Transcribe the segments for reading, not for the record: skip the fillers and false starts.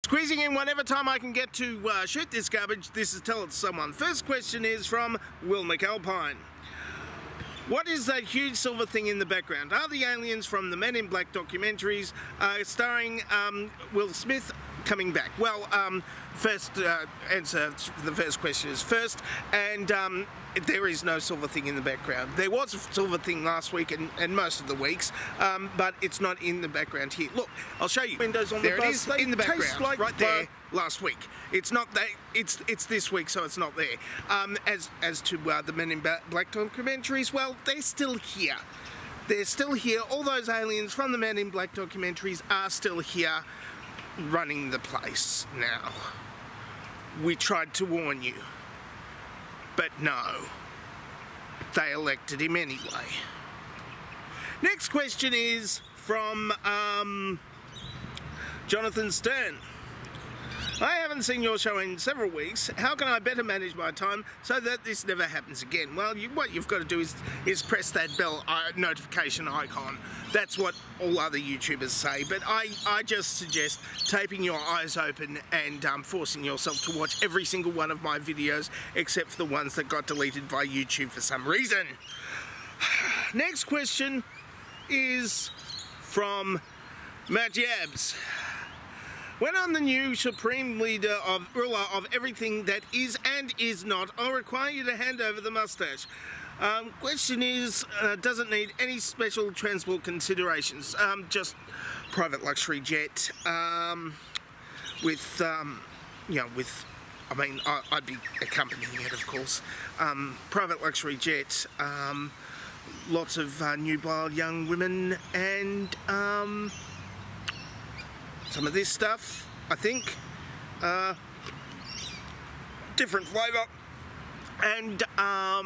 Squeezing in whatever time I can get to shoot this garbage. This is Tell It to Someone. First question is from Will McAlpine. What is that huge silver thing in the background? Are the aliens from the Men in Black documentaries starring Will Smith coming back? Well, first answer to the first question is first, and there is no silver thing in the background. There was a silver thing last week and most of the weeks, but it's not in the background here. Look, I'll show you. Windows on the bus. There it is in the background, like right there. Last week. It's not that. It's this week, so it's not there. As to the Men in Black documentaries, well, they're still here. They're still here. All those aliens from the Men in Black documentaries are still here, running the place now. We tried to warn you, but no. They elected him anyway. Next question is from Jonathan Stern. I haven't seen your show in several weeks. How can I better manage my time so that this never happens again? Well, what you've got to do is press that bell notification icon. That's what all other YouTubers say. But I just suggest taping your eyes open and forcing yourself to watch every single one of my videos, except for the ones that got deleted by YouTube for some reason. Next question is from Matt Yabs. When I'm the new supreme ruler of everything that is and is not, I'll require you to hand over the mustache. Question is, does it need any special transport considerations? Just private luxury jet, with, I mean, I'd be accompanying it, of course. Private luxury jet, lots of nubile young women, and, some of this stuff, I think, different flavour, and a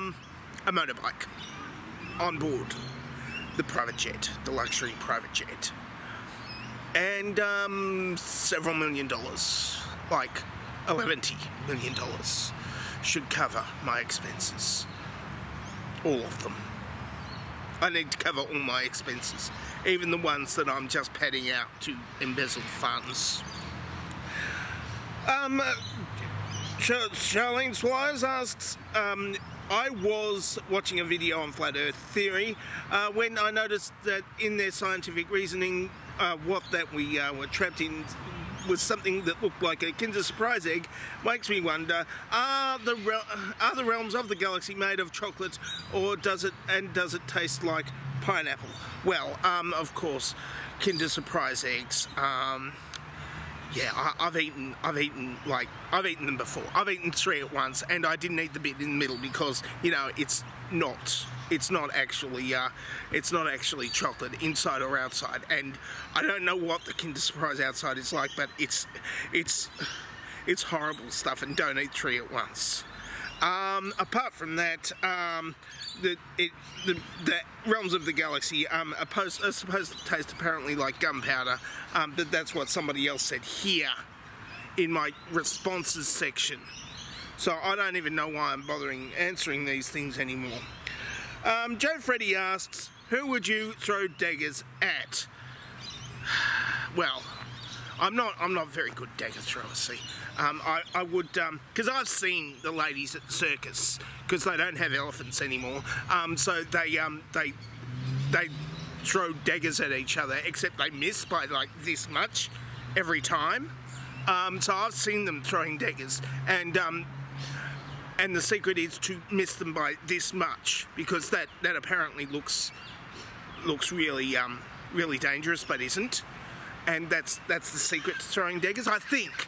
motorbike on board the private jet, the luxury private jet, and several $1 million, like $11 million, should cover my expenses, all of them. I need to cover all my expenses, even the ones that I'm just padding out to embezzle funds. Charlene Swires asks, I was watching a video on Flat Earth Theory when I noticed that in their scientific reasoning, what that we were trapped in was something that looked like a Kinder Surprise egg. Makes me wonder, are the realms of the galaxy made of chocolate, or does it taste like pineapple? Well, of course, Kinder Surprise eggs. Yeah, I've eaten them before. I've eaten 3 at once, and I didn't eat the bit in the middle because, you know, it's not actually chocolate inside or outside, and I don't know what the Kinder Surprise outside is like, but it's horrible stuff, and don't eat 3 at once. Apart from that, the realms of the galaxy are supposed to taste apparently like gunpowder, but that's what somebody else said here in my responses section. So I don't even know why I'm bothering answering these things anymore. Joe Freddy asks, who would you throw daggers at? Well, I'm not very good dagger thrower, see. I would, because I've seen the ladies at the circus, because they don't have elephants anymore, so they throw daggers at each other, except they miss by like this much every time. So I've seen them throwing daggers, and the secret is to miss them by this much, because that apparently looks really really dangerous, but isn't. And that's the secret to throwing daggers, I think.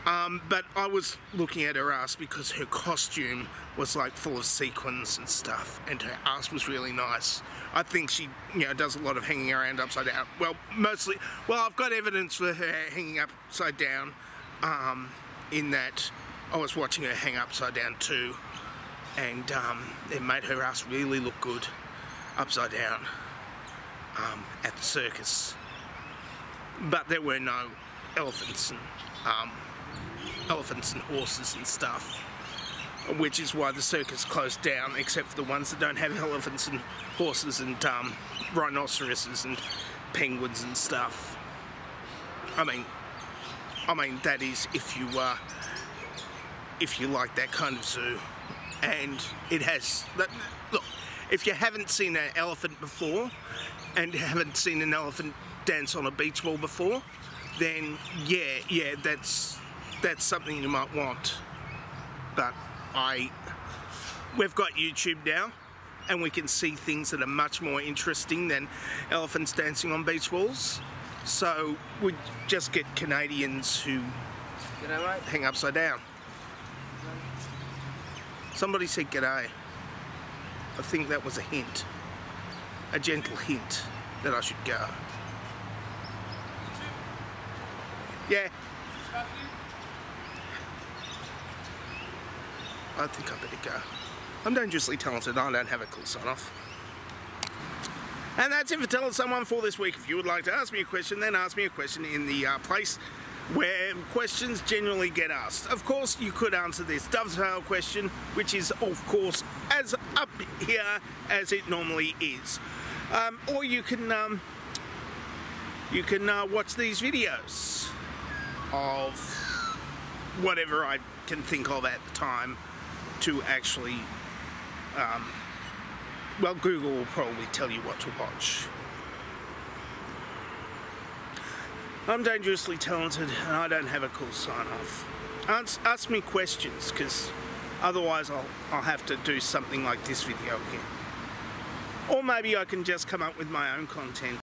But I was looking at her ass because her costume was like full of sequins and stuff, and her ass was really nice. I think she, does a lot of hanging around upside down. Well, mostly. Well, I've got evidence for her hanging upside down. In that I was watching her hang upside down too, and it made her ass really look good upside down at the circus. But there were no elephants and horses and stuff, which is why the circus closed down, except for the ones that don't have elephants and horses and rhinoceroses and penguins and stuff. I mean, I mean, that is if you like that kind of zoo. And it has, look, if you haven't seen an elephant before and haven't seen an elephant dance on a beach ball before, then yeah, that's something you might want. But we've got YouTube now, and we can see things that are much more interesting than elephants dancing on beach balls. So we just get Canadians who hang upside down. Somebody said g'day. I think that was a hint. A gentle hint that I should go. Yeah. I think I better go. I'm dangerously talented. I don't have a cool sign off. And that's it for Tell It Someone for this week. If you would like to ask me a question, then ask me a question in the place where questions generally get asked. Of course, you could answer this dovetail question, which is, of course, as up here as it normally is. Or you can watch these videos of whatever I can think of at the time to actually, well, Google will probably tell you what to watch. I'm dangerously talented and I don't have a cool sign-off. Ask me questions, because otherwise I'll have to do something like this video again. Or maybe I can just come up with my own content